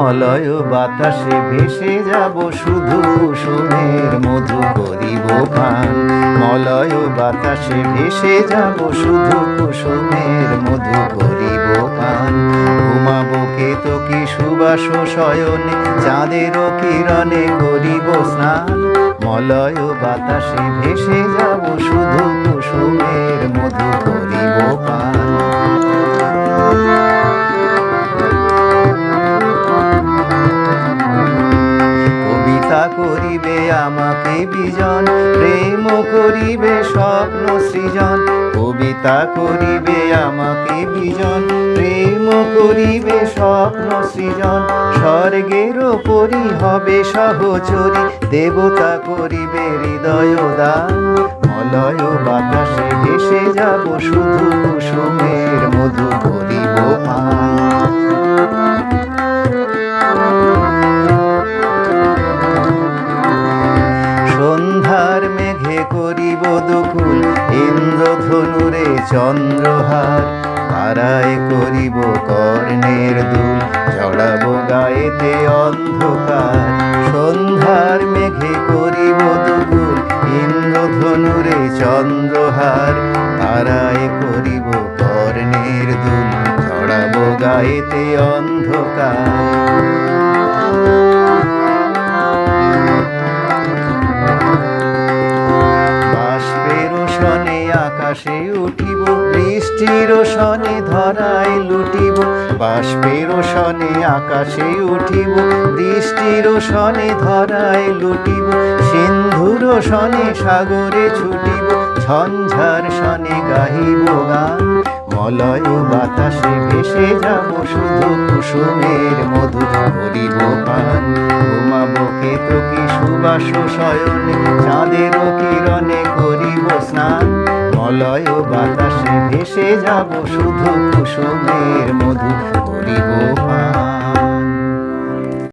মলয় বাতাসে ভেসে যাব শুধু কুসুমের মধু করিব পান। মলয় বাতাসে ভেসে যাব শুধু কুসুমের মধু করিব পান। ঘুমাবো কেতকী সুবাস শয়নে চাঁদেরও কিরণে করিব স্নান। মলয় বাতাসে ভেসে যাব শুধু কুসুমের মধু করিব পান। কবিতা করিবে আমাকে বিজন, প্রেম করিবে স্বপ্ন সৃজন। কবিতা করিবে আমাকে বিজন, প্রেম করিবে স্বপ্ন সৃজন। স্বর্গের পরি হবে সহচরী, দেবতা করিবে হৃদয় দান। মলয় বাতাসে ভেসে যাব শুধু কুসুমের মধু করিব পান। সন্ধ্যার মেঘে করিব দুকুল, ইন্দ্রধনুরে চন্দ্রহার। তারায় করিব কর্ণের দুল, জড়াবো গায়েতে অন্ধকার। সন্ধ্যার মেঘে করিব দুকুল, ইন্দ্রধনুরে চন্দ্রহার। তারায় করিব কর্ণের দুল, জড়াবো গায়েতে অন্ধকার। আকাশে উঠিব, বৃষ্টির সনে ধরায় লুটিব। বাষ্পের সনে আকাশে উঠিব, বৃষ্টির সনে ধরায় লুটিব। সিন্ধুর সনে সাগরে ছুটিব, ঝঞ্ঝার সনে গাহিব গান। মলয় বাতাসে ভেসে যাব শুধু কুসুমের মধু করিব পান। ঘুমাবো কেতকী সুবাস শয়নে চাঁদেরও কিরণে করিব স্নান। মলয় বাতাসে ভেসে যাব শুধু কুসুমের মধু করিব পান।